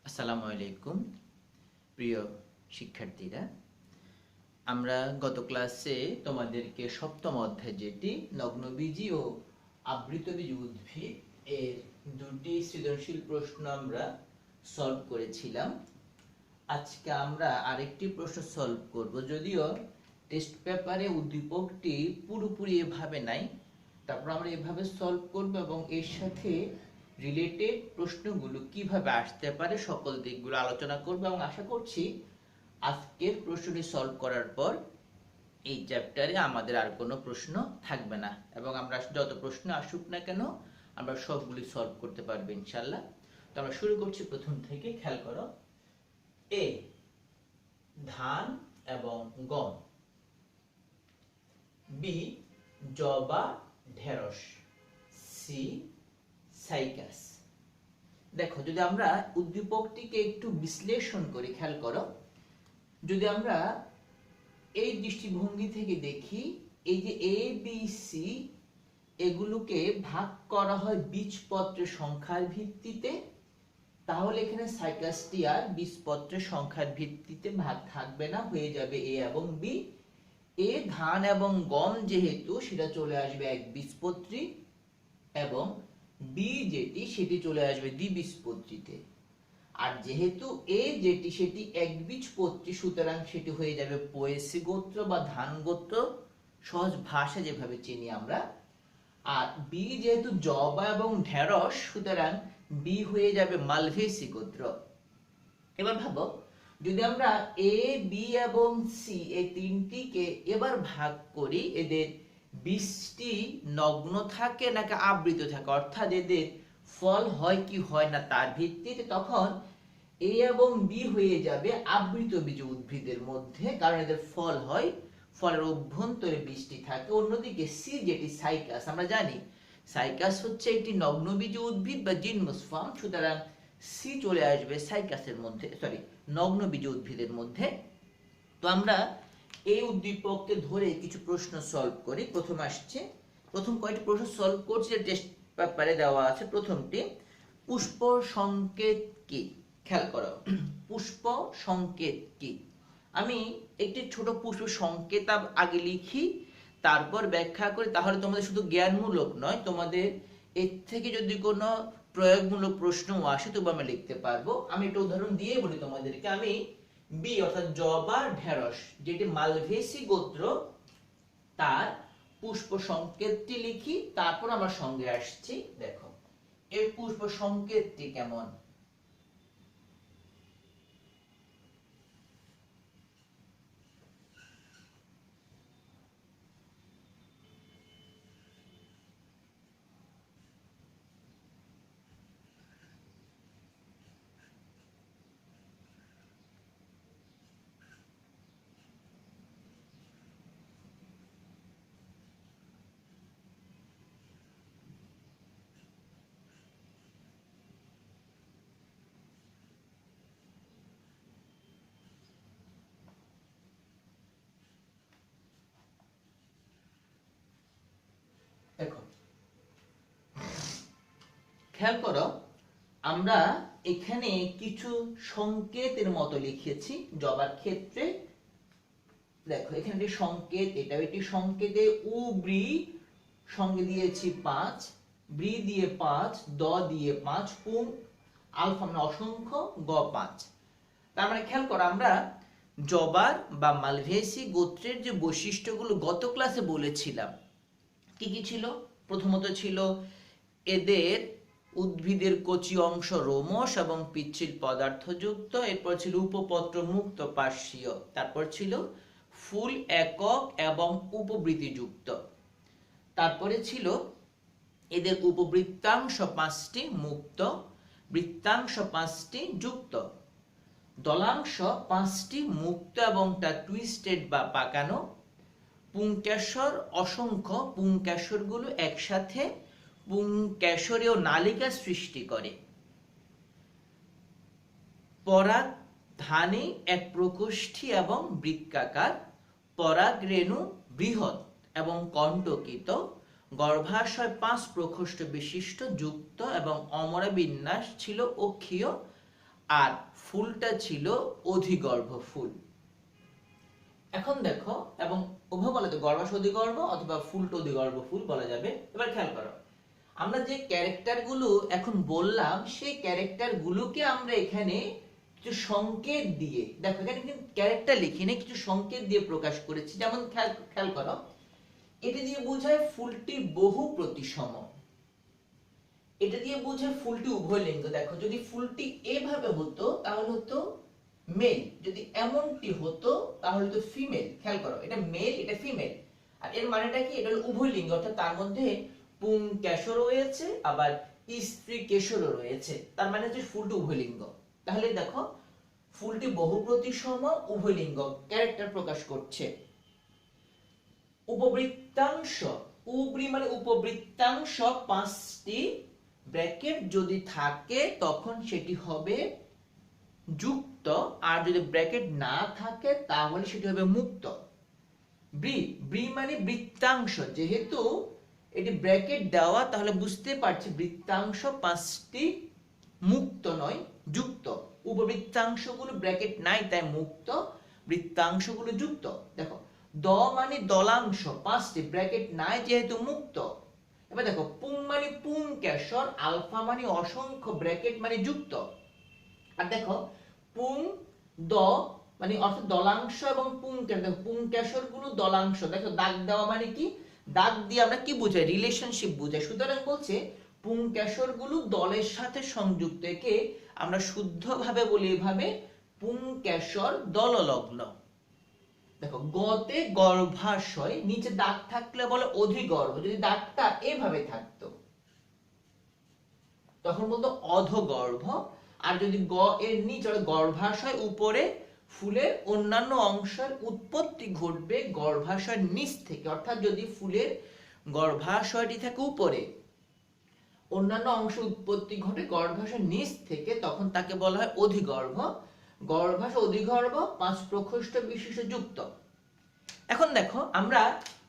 আসসালামু আলাইকুম প্রিয় শিক্ষার্থীরা। আমরা গত ক্লাসে তোমাদেরকে সপ্তম অধ্যায় যেটি নগ্নবীজি ও আবৃতবীজি উদ্ভিদ এর দুটি সৃজনশীল প্রশ্ন আমরা সলভ করেছিলাম। আজকে আমরা আরেকটি প্রশ্ন সলভ করব, যদিও টেস্ট পেপারে উদ্দীপকটি পুরোপুরি এভাবে নাই, তারপর আমরা এভাবে সলভ করব এবং এর সাথে রিলেটেড প্রশ্নগুলো কিভাবে আসতে পারে সকল দিকগুলো আলোচনা করব এবং আশা করছি আজকের প্রশ্নটি সলভ করার পর এই চ্যাপ্টারে আমাদের আর কোনো প্রশ্ন থাকবে না এবং আমরা যত প্রশ্ন আসুক না কেন আমরা সবগুলি সলভ করতে পারবো ইনশাল্লাহ। তো আমরা শুরু করছি প্রথম থেকে। খেয়াল করো, এ ধান এবং গম, বি জবা ঢেঁড়স, সি সাইকাস। দেখো, যদি আমরা উদ্দীপকটিকে একটু বিশ্লেষণ করি, খেয়াল করো, যদি আমরা এই দৃষ্টিভঙ্গি থেকে দেখি, এই যে এ বি সি এগুলোকে ভাগ করা হয় বীজপত্রের সংখ্যার ভিত্তিতে, তাহলে এখানে সাইকাসটি আর বীজপত্রের সংখ্যার ভিত্তিতে ভাগ থাকবে না, হয়ে যাবে এ এবং বি। এ ধান এবং গম যেহেতু সেটা চলে আসবে এক বীজপত্রী এবং বি যেটি সেটি চলে আসবে দ্বিবীজপত্রীতে। আর যেহেতু এ যেটি সেটি একবীজপত্রী, সুতরাং সেটি হয়ে যাবে পোয়েসি গোত্র বা ধান গোত্র, সহজ ভাষা যেভাবে চিনি আমরা। আর বি যেহেতু জবা এবং ঢেঁড়স, সুতরাং বি হয়ে যাবে মালভেসি গোত্র। এবার ভাবো, যদি আমরা এ বি এবং সি এই তিনটিকে এবার ভাগ করি, এদের বীজটি নগ্ন থাকে নাকি আবৃত থাকে, অর্থাৎ এদের ফল হয় কি হয় না তার ভিত্তিতে, তখন এ এবং বি হয়ে যাবে আবৃত বীজ উদ্ভিদের মধ্যে, কারণ এদের ফল হয়, ফলের অভ্যন্তরে বীজটি থাকে। অন্যদিকে সি যেটি সাইকাস, আমরা জানি সাইকাস হচ্ছে একটি নগ্নবীজ উদ্ভিদ বা জিমনোস্পার্ম, সুতরাং সি চলে আসবে সাইকাসের মধ্যে, নগ্নবীজ উদ্ভিদের মধ্যে। তো আমরা এই উদ্দীপককে ধরে কিছু প্রশ্ন সলভ করি। প্রথম আসছে, প্রথম কয়েকটি প্রশ্ন সলভ করছি টেস্ট পেপারে দেওয়া আছে। প্রথমটি, পুষ্প সংকেত কি? খেয়াল করো, পুষ্প সংকেত কি? আমি একটি ছোট পুষ্প সংকেত আগে লিখি, তারপর ব্যাখ্যা করি, তাহলে তোমাদের শুধু জ্ঞানমূলক নয়, তোমাদের এর থেকে যদি কোনো প্রয়োগমূলক প্রশ্ন আসে তবু আমরা লিখতে পারবো। আমি একটা উদাহরণ দিয়ে বলি তোমাদেরকে। আমি বি অর্থাৎ জবা ঢেঁড়স যেটি মালভেসি গোত্র, তার পুষ্প সংকেতটি লিখি, তারপর আমার সঙ্গে আসছি। দেখো এর পুষ্প সংকেতটি কেমন। দেখো, খেয়াল করো, আমরা এখানে কিছু সংকেতের মতো লিখেছি জবার ক্ষেত্রে। দেখো এখানে একটি সংকেত, এটাও একটি সংকেতে উ ব্রি সঙ্গে দিয়েছি 5, ব্রি দিয়ে 5, দ দিয়ে 5, পুং আলফা মানে অসংখ্য, গ 5। তার মানে খেয়াল করো, আমরা জবার বা মালভেসি গোত্রের যে বৈশিষ্ট্যগুলো গত ক্লাসে বলেছিলাম, কি কি ছিল? প্রথমত ছিল এদের উদ্ভিদের কচি অংশ রোমশ এবং পিচ্ছিল পদার্থযুক্ত, এরপর ছিল উপপত্র মুক্ত পার্শ্বীয়, তারপর ছিল ফুল একক এবং উপবৃত্তিযুক্ত, তারপরে ছিল এদের উপবৃত্তাংশ 5টি মুক্ত, বৃত্তাংশ 5টি যুক্ত, দলাংশ 5টি মুক্ত এবং তা টুইস্টেড বা পাকানো, পুংকেশর অসংখ্য, পুংকেশরগুলো একসাথে পুংকেশরীয় নালিকা সৃষ্টি করে, পরাগ ধানী এক প্রকোষ্ঠী এবং বৃক্কাকার, পরাগরেণু বৃহৎ এবং কণ্টকিত, গর্ভাশয় 5 প্রকোষ্ঠ বিশিষ্ট যুক্ত এবং অমরা বিন্যাস ছিল অক্ষীয়, আর ফুলটা ছিল অধিগর্ভ ফুল। এখন দেখো, এবং উভয় বলে তো গর্ভাশয় অধিগর্ভ অথবা ফুলটা অধিগর্ভ ফুল বলা যাবে। এবার খেয়াল করো, আমরা যে ক্যারেক্টার গুলো এখন বললাম সেই ক্যারেক্টার গুলোকে আমরা এখানে কিছু সংকেত দিয়ে, দেখো এখানে কিন্তু ক্যারেক্টার লিখি না, কিছু সংকেত দিয়ে প্রকাশ করেছি। যেমন খেয়াল করো, এটা দিয়ে বোঝায় ফুলটি বহু প্রতিসম, এটা দিয়ে বোঝায় ফুলটি উভয় লিঙ্গ। দেখো যদি ফুলটি এভাবে হতো তাহলে হতো মেল, যদি এমনটি হতো তাহলে তো ফিমেল। খেয়াল করো, এটা মেল, এটা ফিমেল। আর এর মানেটা কি? এটা হলো উভয় লিঙ্গ, অর্থাৎ তার মধ্যে পুংকেশ রয়েছে আবার স্ত্রী কেশরও রয়েছে, তার মানে হচ্ছে ফুলটি উভয় লিঙ্গ। তাহলে দেখো ফুলটি বহু প্রতিসম, উভয় লিঙ্গ, ক্যারেক্টার প্রকাশ করছে। উপবৃত্তাংশ, উপরি মানে উপবৃত্তাংশ 5টি ব্র্যাকেট যদি থাকে তখন সেটি হবে যুক্ত, আর যদি ব্র্যাকেট না থাকে তাহলে সেটি হবে মুক্ত। ব্রি মানে বৃত্তাংশ, যেহেতু এটি ব্র্যাকেট দেওয়া তাহলে বুঝতে পারছি বৃত্তাংশ 5টি, মুক্ত নয় যুক্ত। উপবৃত্তাংশগুলো ব্র্যাকেট নাই তাই মুক্ত, বৃত্তাংশগুলো যুক্ত। দেখো দ মানে দলাংশ, 5টি, ব্র্যাকেট নাই যেহেতু মুক্ত। এবার দেখো পুং মানে পুংকেশর, আলফা মানে অসংখ্য, ব্র্যাকেট মানে যুক্ত। আর দেখো পুং দ মানে অর্থাৎ দলাংশ এবং পুংকেশর, দেখো পুংকেশর গুলো দলাংশ, দেখো দাগ দেওয়া মানে কি? দাগ দিয়ে আমরা কি বুঝাই? রিলেশনশিপ বুঝাই। সুতরাং বলছে পুংকেশর গুলো দলের সাথে সংযুক্ত, একে আমরা শুদ্ধভাবে বলি এভাবে পুংকেশর দললগ্ন। দেখো গতে গর্ভাশয়, নিচে দাগ থাকলে বলে অধিগর্ভ, যদি দাগটা এভাবে থাকতো তখন বলতো অধগর্ভ। আর যদি গ এর নিচে গর্ভাশয় উপরে, ফুলের অন্যান্য অংশের উৎপত্তি ঘটবে গর্ভাশয়ের নিচ থেকে, অর্থাৎ যদি ফুলের গর্ভাশয়টি থাকে উপরে, অন্যান্য অংশ উৎপত্তি ঘটে গর্ভাশয়ের নিচ থেকে, তখন তাকে বলা হয় অধিগর্ভ। গর্ভাশয় অধিগর্ভ 5 প্রকোষ্ঠ বিশিষ্ট যুক্ত। এখন দেখো আমরা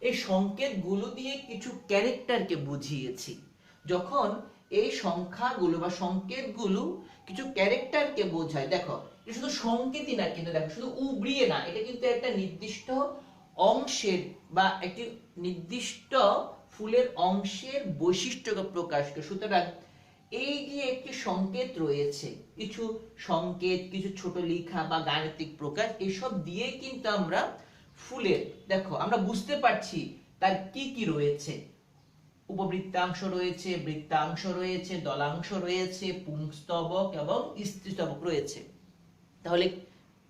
এই সংকেতগুলো দিয়ে কিছু ক্যারেক্টারকে বুঝিয়েছি। যখন এই সংখ্যাগুলো বা সংকেতগুলো কিছু ক্যারেক্টারকে বোঝায়, দেখো এটা শুধু সংকেতই না, কিন্তু দেখো শুধু উবড়িয়ে না, এটা কিন্তু একটা নির্দিষ্ট অংশের বা একটি নির্দিষ্ট ফুলের অংশের বৈশিষ্ট্যকে প্রকাশ করে। সুতরাং এই যে একটি সংকেত রয়েছে, কিছু সংকেত, কিছু ছোট লেখা বা গাণিতিক প্রকাশ, এসব দিয়ে কিন্তু আমরা ফুলের, দেখো আমরা বুঝতে পারছি তার কি কি রয়েছে। উপবৃত্তাংশ রয়েছে, বৃত্তাংশ রয়েছে, দলাংশ রয়েছে, পুংস্তবক এবং স্ত্রীস্তবক রয়েছে। তাহলে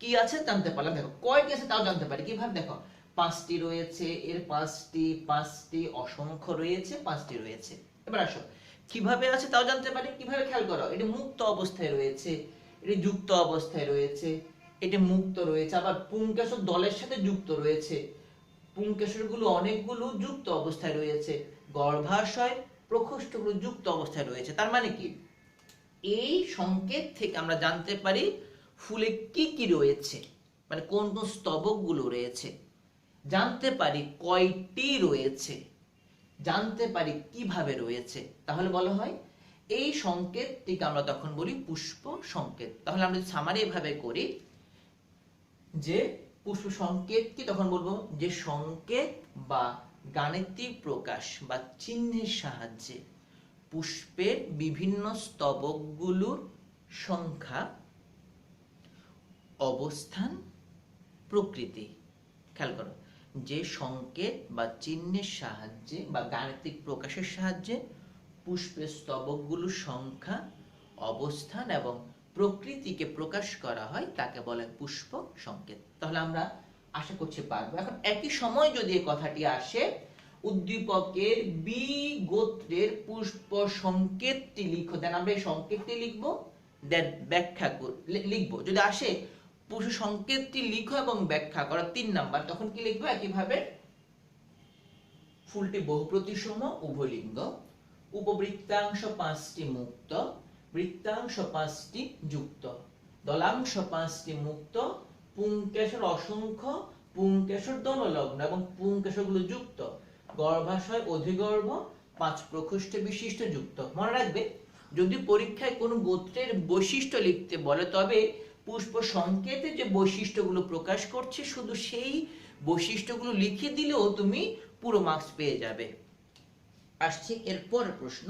কি আছে জানতে পারলাম। দেখো কয়টি আছে তাও জানতে পারি কিভাবে? দেখো 5টি রয়েছে, এর 5টি অসংখ্য রয়েছে, 5টি রয়েছে। এবার আসো কিভাবে আছে তাও জানতে পারি কিভাবে? খেয়াল করো, এটি মুক্ত অবস্থায় রয়েছে, এটি যুক্ত অবস্থায় রয়েছে, এটি মুক্ত রয়েছে, আবার পুংকেশর দলের সাথে যুক্ত রয়েছে, পুংকেশরগুলো অনেকগুলো যুক্ত অবস্থায় রয়েছে, গর্ভাশয় প্রকোষ্ঠগুলো যুক্ত অবস্থায় রয়েছে। তার মানে কি? এই সংকেত থেকে আমরা জানতে পারি ফুলে কি কি রয়েছে, মানে কোন কোন স্তবকগুলো রয়েছে, জানতে পারি কয়টি রয়েছে, জানতে পারি কিভাবে রয়েছে। তাহলে বলা হয় এই সংকেতটিকে আমরা তখন বলি পুষ্প সংকেত। তাহলে আমরা সামারি এভাবে করি যে পুষ্প সংকেত কি, তখন বলবো যে সংকেত বা গাণিতিক প্রকাশ বা চিহ্নের সাহায্যে পুষ্পের বিভিন্ন স্তবকগুলোর সংখ্যা, অবস্থান, প্রকৃতি। খেয়াল করো, যে সংকেত বা চিহ্নের সাহায্যে বা গাণিতিক প্রকাশের সাহায্যে পুষ্পের স্তবকগুলোর সংখ্যা, অবস্থান এবং প্রকৃতিকে প্রকাশ করা হয় তাকে বলে পুষ্প সংকেত। তাহলে আমরা আশা করছি পারবো। এখন একই সময় যদি এই কথাটি আসে, উদ্দীপকের বি গোত্রের পুষ্প সংকেতটি লিখো, দেন আমরা এই সংকেতটি লিখবো, দেন ব্যাখ্যা লিখবো। যদি আসে পুষ্প সংকেতটি লিখো এবং ব্যাখ্যা করো 3 নাম্বার, তখন কি লিখবো? একইভাবে ফুলটি বহু প্রতিসম, উভয় লিঙ্গ, উপবৃত্তাংশ 5টি মুক্ত, বৃত্তাংশ 5টি যুক্ত, দলাংশ 5টি মুক্ত, পুংকেশর অসংখ্য, পুংকেশর দললগ্ন এবং পুংকেশরগুলো যুক্ত, গর্ভাশয় অধিগর্ভ 5 প্রকোষ্ঠ বিশিষ্ট যুক্ত। মনে রাখবে যদি পরীক্ষায় কোনো গোত্রের বৈশিষ্ট্য লিখতে বলে তবে পুষ্প সংকেতে যে বৈশিষ্ট্যগুলো প্রকাশ করছে শুধু সেই বৈশিষ্ট্যগুলো লিখে দিলেও তুমি পুরো মার্কস পেয়ে যাবে। আসছে এরপর প্রশ্ন,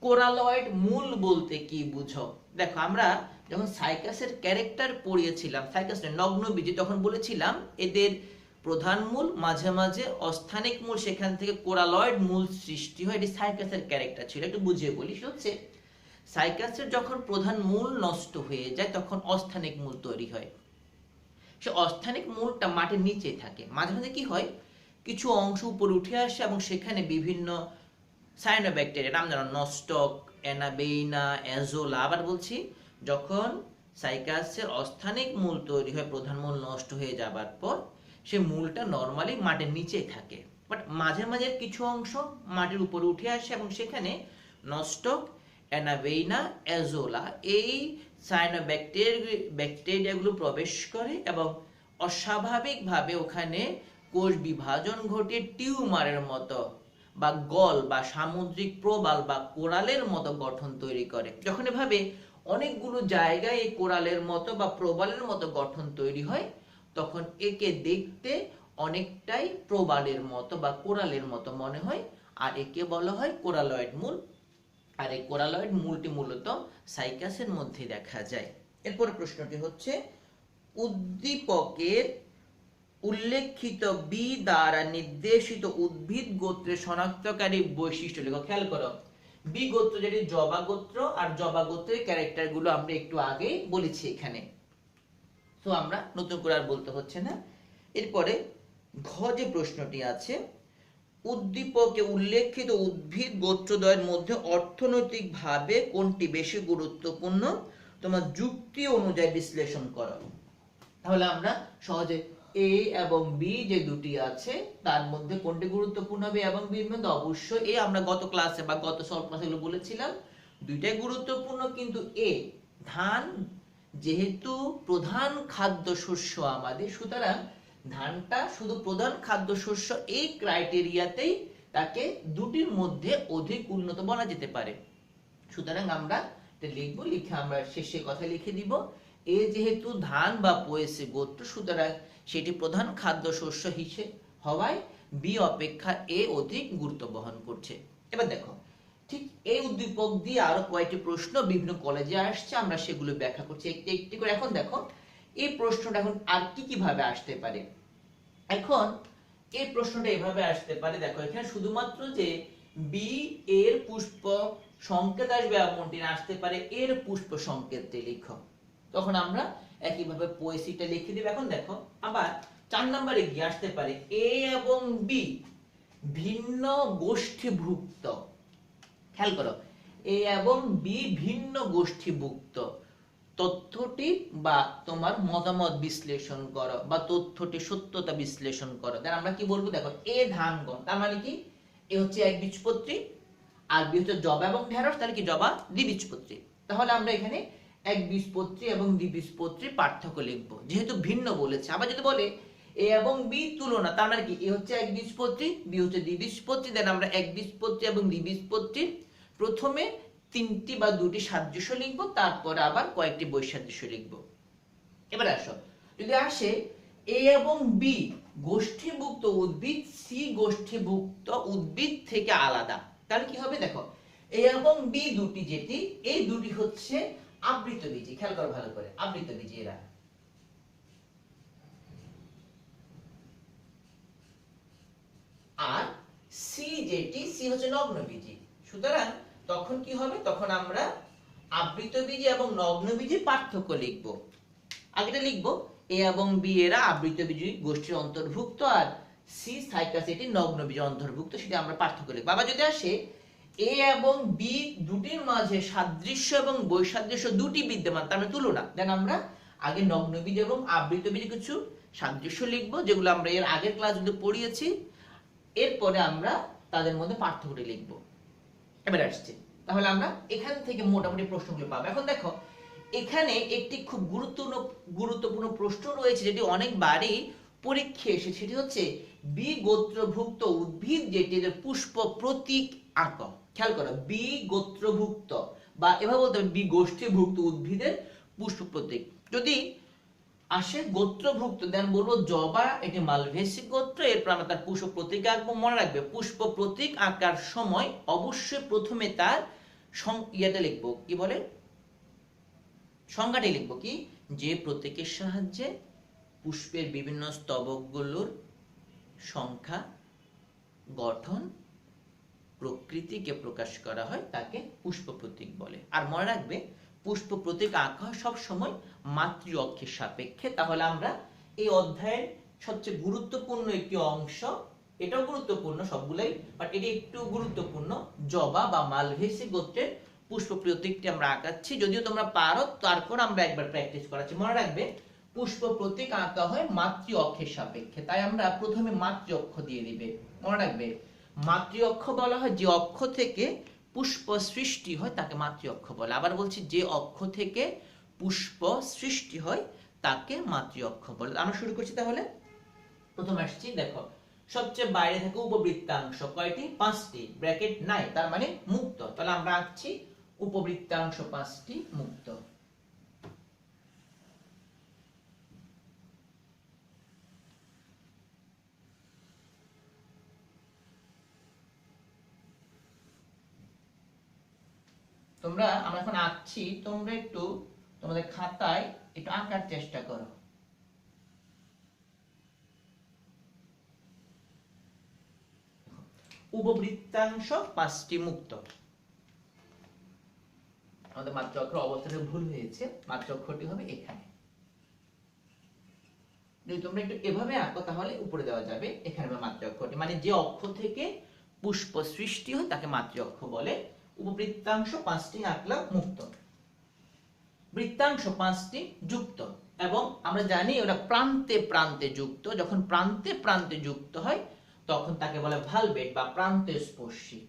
কোরালয়েড মূল বলতে কি বুঝো? দেখো আমরা যখন সাইকাসের ক্যারেক্টার পড়িয়েছিলাম, সাইকাস নগ্নবীজি, তখন বলেছিলাম এদের প্রধান মূল, মাঝে মাঝে অস্থানিক মূল, সেখান থেকে কোরালয়েড মূল সৃষ্টি হয়। এটি সাইকাসের ক্যারেক্টার ছিল। একটু বুঝিয়ে বলি, হচ্ছে সাইকাসের যখন প্রধান মূল নষ্ট হয়ে যায় তখন অস্থানিক মূল তৈরি হয়। সে অস্থানিক মূলটা মাটির নিচে থাকে, মাঝে মাঝে কি হয় কিছু অংশ উপরে উঠে আসে এবং সেখানে বিভিন্ন সায়ানোব্যাকটেরিয়া, নাম জানো, নস্টক, অ্যানাবেইনা, অ্যাজোলা। আবার বলছি, যখন সাইকাসের অস্থানিক মূল তৈরি হয় প্রধান মূল নষ্ট হয়ে যাবার পর, সে মূলটা নর্মালি মাটির নিচেই থাকে, বাট মাঝে মাঝে কিছু অংশ মাটির উপরে উঠে আসে এবং সেখানে নস্টক, অ্যানাবেইনা, অ্যাজোলা এই সায়ানোব্যাকটেরিয়াগুলো প্রবেশ করে এবং অস্বাভাবিকভাবে ওখানে কোষ বিভাজন ঘটিয়ে টিউমারের মতো বা গল বা সামুদ্রিক প্রবাল বা কোরালের মতো গঠন তৈরি করে। যখন এভাবে অনেকগুলো জায়গায় এই কোরালের মতো বা প্রবালের মতো গঠন তৈরি হয় তখন একে দেখতে অনেকটাই প্রবালের মতো বা কোরালের মতো মনে হয়, আর একে বলা হয় কোরালয়েড মূল। আর এই কোরালয়েড মূলটি মূলত সাইকাসের মধ্যে দেখা যায়। এরপর প্রশ্নটি হচ্ছে, উদ্দীপকের উল্লেখিত বি দ্বারা নির্দেশিত উদ্ভিদ গোত্রের শনাক্তকারী বৈশিষ্ট্য লেখো। খেয়াল করো, বি গোত্র যেটি জবা গোত্র, আর জবা গোত্রের ক্যারেক্টার গুলো আমরা একটু আগে বলেছি এখানে, তো আমরা নতুন করে আর বলতে হচ্ছে না। এরপরে ঘ যে প্রশ্নটি আছে, উদ্দীপকে উল্লেখিত উদ্ভিদ গোত্রদ্বয়ের মধ্যে অর্থনৈতিকভাবে কোনটি বেশি গুরুত্বপূর্ণ তোমার যুক্তি অনুযায়ী বিশ্লেষণ করো। তাহলে আমরা সহজে এ এবং বি যে দুটি আছে তার মধ্যে কোনটি গুরুত্বপূর্ণ হবে এবং বির মধ্যে অবশ্যই এ, আমরা গত ক্লাসে বা গত সব ক্লাসে বলেছিলাম দুইটাই গুরুত্বপূর্ণ, কিন্তু এ ধান যেহেতু প্রধান খাদ্য শস্য আমাদের, সুতরাং ধানটা শুধু প্রধান খাদ্য শস্য এই ক্রাইটেরিয়াতেই তাকে দুটির মধ্যে অধিক উন্নত বলা যেতে পারে। সুতরাং আমরা এটা লিখবো, লিখে আমরা শেষে কথা লিখে দিব, এ যেহেতু ধান বা পোয়েসি গোত্র সুতরাং সেটি প্রধান খাদ্য শস্য হিসেবে হওয়ায় বি অপেক্ষা এ অধিক গুরুত্ব বহন করছে। এবার দেখো, ঠিক এই উদ্দীপক দিয়ে আরো কয়েকটি প্রশ্ন বিভিন্ন কলেজে আসছে, আমরা সেগুলো ব্যাখ্যা করছি একটি একটি করে। এখন দেখো এই প্রশ্নটা এখন আর কি কিভাবে আসতে পারে। এখন এই প্রশ্নটা এভাবে আসতে পারে, দেখো এখানে শুধুমাত্র যে বি এর পুষ্প সংকেত আসবে এমনটি না, আসতে পারে এর পুষ্প সংকেতটি লিখো, তখন আমরা একইভাবে পোয়েসিটা লিখে দিব। এখন দেখো আবার 4 নম্বরে গিয়ে আসতে পারে এ এবং বি ভিন্ন গোষ্ঠীভুক্ত। খেয়াল করো, এ এবং বি ভিন্ন গোষ্ঠীভুক্ত, তথ্যটি বা তোমার মতামত বিশ্লেষণ করো বা তথ্যটি সত্যতা বিশ্লেষণ করো। দেন আমরা কি বলবো, দেখো এ ধান গম, তার মানে কি এ হচ্ছে একবীজপত্রী আর বি হচ্ছে জবা এবং ঢেঁড়স, তাহলে কি জবা দ্বিবীজপত্রী। তাহলে আমরা এখানে একবীজপত্রী এবং দ্বিবীজপত্রী পার্থক্য লিখবো যেহেতু ভিন্ন বলেছে। আবার যদি বলে এ এবং বি তুলনা, তার মানে কি এ হচ্ছে একবীজপত্রী, বি হচ্ছে দ্বিবীজপত্রী, দেন আমরা একবীজপত্রী এবং দ্বিবীজপত্রীর প্রথমে 3টি বা 2টি সাদৃশ্য লিখবো, তারপরে আবার কয়েকটি বৈসাদৃশ্য লিখবো। এবার আসো, যদি আসে এ এবং বি গোষ্ঠীভুক্ত উদ্ভিদ সি গোষ্ঠীভুক্ত উদ্ভিদ থেকে আলাদা, তাহলে কি হবে, দেখো এ এবং বি দুটি যেটি, এই দুটি হচ্ছে আবৃতবীজী। খেয়াল করো ভালো করে, আবৃতবীজী এরা। আর সি যেটি, সি হচ্ছে নগ্নবীজী। সুতরাং তখন কি হবে, তখন আমরা আবৃতবীজী এবং নগ্নবীজী পার্থক্য লিখব। আগেটা লিখবো এ এবং বি এরা আবৃতবীজী গোষ্ঠীর অন্তর্ভুক্ত আর সি সাইকাস এটি নগ্নবীজী অন্তর্ভুক্ত, সেটা আমরা পার্থক্য লিখব। আবার যদি আসে এ এবং বি দুটির মাঝে সাদৃশ্য এবং বৈসাদৃশ্য দুটি বিদ্যমান, তার মানে তুলনা, দেন আমরা আগে নগ্নবীজ এবং আবৃতবীজ কিছু সাদৃশ্য লিখবো যেগুলো আমরা এর আগের ক্লাসগুলো পড়িয়েছি, এরপরে আমরা তাদের মধ্যে পার্থক্যটি লিখবো। এবার আসছে, তাহলে আমরা এখান থেকে মোটামুটি প্রশ্নগুলো পাবো। এখন দেখো এখানে একটি খুব গুরুত্বপূর্ণ প্রশ্ন রয়েছে যেটি অনেকবারই পরীক্ষায় এসেছে, সেটি হচ্ছে বি গোত্রভুক্ত উদ্ভিদ যেটির পুষ্প প্রতীক আঁকো। খেয়াল করো, বি গোত্রভুক্ত বা এভাবে বলতে হবে দ্বিগোষ্ঠীভুক্ত উদ্ভিদের পুষ্প প্রতীক। যদি আসে গোত্রভুক্ত দেন বলবো জবা, এটি মালভেসি গোত্র, এরপর আমরা তার পুষ্প প্রতীক আঁকবো। মনে রাখবে পুষ্প প্রতীক আঁকার সময় অবশ্যই প্রথমে তার ইয়েটা লিখবো, কি বলে সংজ্ঞাটি লিখবো, কি যে প্রতীকের সাহায্যে পুষ্পের বিভিন্ন স্তবকগুলোর সংখ্যা, গঠন, প্রকৃতিকে প্রকাশ করা হয় তাকে পুষ্প প্রতীক বলে। আর মনে রাখবে পুষ্প প্রতীক আঁকা হয় সব সময় মাতৃ অক্ষের সাপেক্ষে। তাহলে আমরা এই অধ্যায়ের সবচেয়ে গুরুত্বপূর্ণ একটি অংশ, এটাও গুরুত্বপূর্ণ সবগুলাই, বাট এটি একটু গুরুত্বপূর্ণ, জবা বা মালভেসি গোত্রের পুষ্প প্রতীকটি আমরা আঁকাচ্ছি। যদিও তোমরা পারো, তারপর আমরা একবার প্র্যাকটিস করাচ্ছি। মনে রাখবে পুষ্প প্রতীক আঁকা হয় মাতৃ অক্ষের সাপেক্ষে, তাই আমরা প্রথমে মাতৃ অক্ষ দিয়ে দিবে। মনে রাখবে মাতৃ অক্ষ বলা হয় যে অক্ষ থেকে পুষ্প সৃষ্টি হয় তাকে মাতৃ অক্ষ বলে। আবার বলছি, যে অক্ষ থেকে পুষ্প সৃষ্টি হয় তাকে মাতৃ অক্ষ বলে। আমরা শুরু করছি তাহলে। প্রথম আসছি, দেখো সবচেয়ে বাইরে থাকে উপবৃত্তাংশ, কয়টি? 5টি, ব্র্যাকেট নাই, তার মানে মুক্ত। তাহলে আমরা আঁকছি উপবৃত্তাংশ 5টি মুক্ত। আমরা এখন আঁকছি, তোমরা একটু তোমাদের খাতায় একটু আঁকার চেষ্টা করো। উপবৃত্তাংশ 5টি মুক্ত। আমাদের মাত্র অক্ষর অবস্থাটা ভুল হয়েছে, মাত্র অক্ষরটি হবে এখানে। যদি তোমরা একটু এভাবে আঁকো তাহলে উপরে দেওয়া যাবে, এখানে মাত্র অক্ষরটি, মানে যে অক্ষ থেকে পুষ্প সৃষ্টি হয় তাকে মাতৃ অক্ষ বলে। উপবৃত্তাংশ 5টি আঁকলাম মুক্ত। বৃত্তাংশ 5টি যুক্ত, এবং আমরা জানি ওটা প্রান্তে প্রান্তে যুক্ত। যখন প্রান্তে প্রান্তে যুক্ত হয় তখন তাকে বলে ভালভেট বা প্রান্তে স্পর্শী।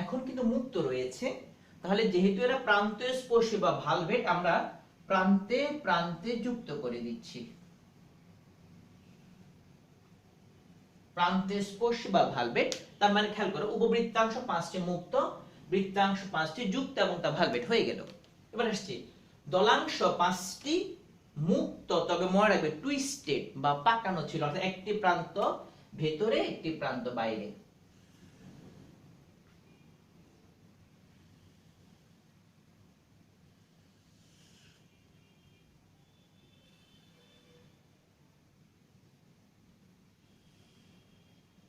এখন কিন্তু মুক্ত রয়েছে, তাহলে যেহেতু এরা প্রান্তে স্পর্শী বা ভালভেট, আমরা প্রান্তে প্রান্তে যুক্ত করে দিচ্ছি। প্রান্তে স্পর্শী বা ভালভেট, তার মানে খেয়াল করো উপবৃত্তাংশ 5টি মুক্ত, বৃত্তাংশ 5টি যুক্ত এবং তা ভালভেট হয়ে গেল। এবার আসছি দলাংশ 5টি মুক্ত, তবে মনে রাখবে টুইস্টেড বা পাকানো ছিল, অর্থাৎ একটি প্রান্ত ভেতরে একটি প্রান্ত বাইরে।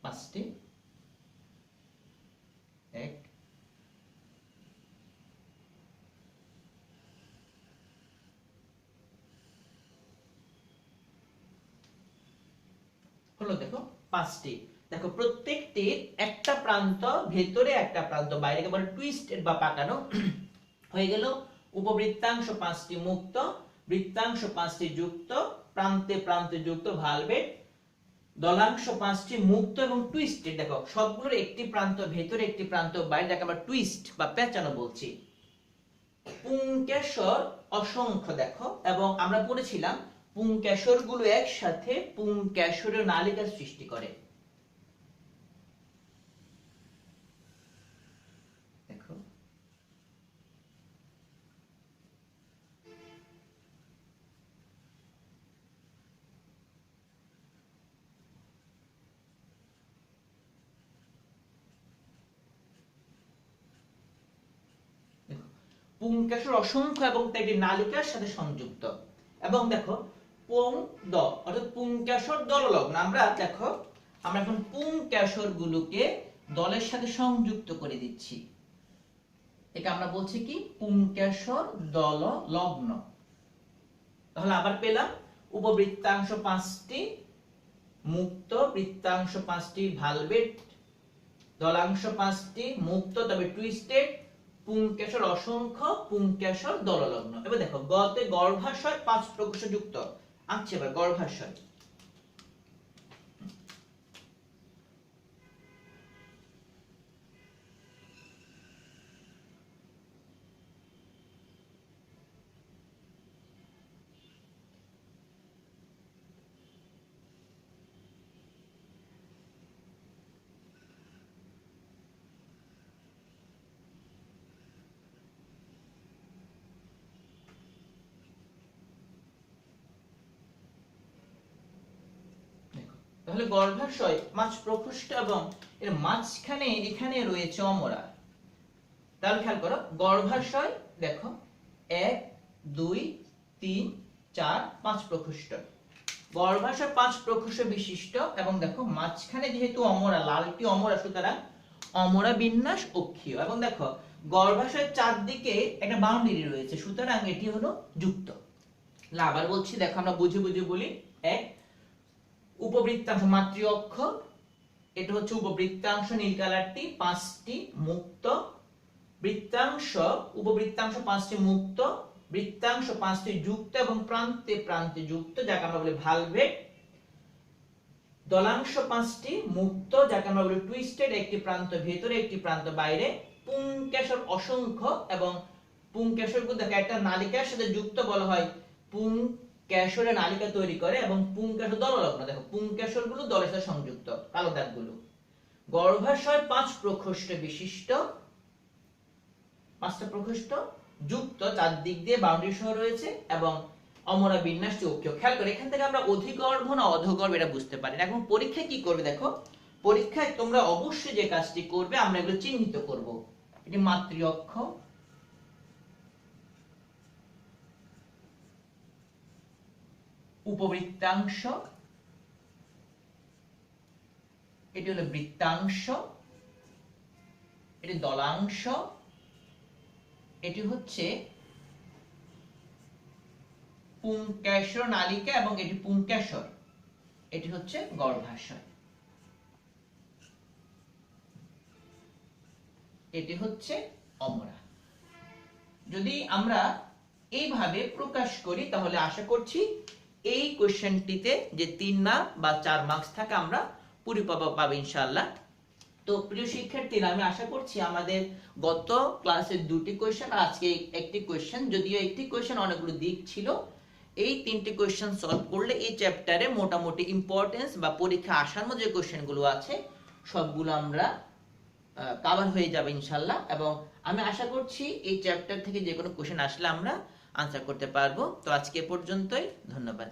পাঁচটি, এক, হলো। দেখো 5টি, দেখো প্রত্যেকটির একটা প্রান্ত ভেতরে একটা প্রান্ত বাইরে, একেবারে টুইস্টেড বা পাকানো হয়ে গেল। উপবৃত্তাংশ 5টি মুক্ত, বৃত্তাংশ 5টি যুক্ত, প্রান্তে প্রান্তে যুক্ত ভালভেট, দলাংশ 5টি মুক্ত এবং টুইস্টেড। দেখো সবগুলোর একটি প্রান্ত ভেতরে একটি প্রান্ত বাইরে, যাকে আমরা টুইস্ট বা পেঁচানো বলছি। পুংকেশর অসংখ্য, দেখো, এবং আমরা পড়েছিলাম পুংকেশর গুলো একসাথে পুংকেশরের নালিকা সৃষ্টি করে। দেখো পুংকেশর অসংখ্য এবং একটি নালিকার সাথে সংযুক্ত। এবং দেখো পুং দ, অর্থাৎ পুংকেশর দললগ্ন। আমরা দেখো আমরা এখন পুংকেশর গুলোকে দলের সাথে সংযুক্ত করে দিচ্ছি, এটা আমরা বলছি কি পুংকেশর দল লগ্ন। তাহলে আবার পেলাম উপবৃত্তাংশ 5টি মুক্ত, বৃত্তাংশ 5টি ভালভেট, দলাংশ 5টি মুক্ত তবে টুইস্টেড, পুংকেশর অসংখ্য, পুংকেশর দললগ্ন। এবার দেখো গতে গর্ভাশয় 5 প্রকোষ্ঠ যুক্ত। আচ্ছা এবার গর্ভাশয়, তাহলে গর্ভাশয় 5 প্রকোষ্ঠ এবং এর মাঝখানে এখানে রয়েছে অমরা। তাহলে খেয়াল করো গর্ভাশয় দেখো 1 2 3 4 5 প্রকোষ্ঠ। গর্ভাশয় 5 প্রকোষ্ঠ বিশিষ্ট এবং দেখো মাঝখানে যেহেতু অমরা, লালটি অমরা, সুতরাং অমরা বিন্যাস অক্ষীয়। এবং দেখো গর্ভাশয়ের চারদিকে একটা বাউন্ডারি রয়েছে, সুতরাং এটি হলো যুক্ত। আবার বলছি, দেখো আমরা বুঝে বুঝে বলি। এক, উপবৃত্তাংশ মাতৃ অক্ষ, এটা হচ্ছে উপবৃত্তাংশ নীল কালারটি, 5টি মুক্ত বৃত্তাংশ, উপবৃত্তাংশ 5টি মুক্ত, বৃত্তাংশ 5টি যুক্ত এবং প্রান্তে প্রান্তে যুক্ত, যাকে আমরা বলি ভালভেট। দলাংশ 5টি মুক্ত, যাকে আমরা বলি টুইস্টেড, একটি প্রান্ত ভেতরে একটি প্রান্ত বাইরে। পুংকেশর অসংখ্য এবং পুংকেশরগুলো দেখো একটা নালিকার সাথে যুক্ত, বলা হয় পুংকেশরে নালিকা তৈরি করে। এবং পুংকেশর দললগ্ন, দেখো পুংকেশরগুলো দলের সাথে সংযুক্ত, কালো দাগগুলো। গর্ভাশয় 5 প্রকোষ্ঠ বিশিষ্ট, 5টা প্রকোষ্ঠ যুক্ত, চারদিক দিয়ে বাউন্ডারি সহ রয়েছে এবং অমরা বিন্যাসটি অক্ষীয়। খেয়াল করে এখান থেকে আমরা অধিগর্ভ না অধগর্ভ এটা বুঝতে পারি না। এখন পরীক্ষায় কি করবে দেখো, পরীক্ষায় তোমরা অবশ্যই যে কাজটি করবে, আমরা এগুলো চিহ্নিত করব। এটি মাতৃ অক্ষ, উপবৃত্তাংশ, এটি হলো বৃত্তাংশ, এটি দলাংশ, এটি হচ্ছে পুংকেশর নালিকা এবং এটি পুংকেশর, এটি হচ্ছে গর্ভাশয়, এটি হচ্ছে অমরা। যদি আমরা এইভাবে প্রকাশ করি তাহলে আশা করছি এই কোশ্চেনটিতে যে 3 না বা 4 মার্কস থাকে আমরা পরিপাব পাবো ইনশাআল্লাহ। তো প্রিয় শিক্ষার্থীরা, আমি আশা করছি আমাদের গত ক্লাসের 2টি কোশ্চেন, আজকে একটি কোশ্চেন, যদিও একটি কোশ্চেন অনেকগুলো দিক ছিল, এই 3টি কোশ্চেন সলভ করলে এই চ্যাপ্টারে মোটামুটি ইম্পর্টেন্স বা পরীক্ষা আসার মধ্যে যে কোশ্চেনগুলো আছে সবগুলো আমরা কভার হয়ে যাবে ইনশাআল্লাহ। এবং আমি আশা করছি এই চ্যাপ্টার থেকে যে কোনো কোশ্চেন আসলে আমরা আনসার করতে পারবো। তো আজকে পর্যন্তই, ধন্যবাদ।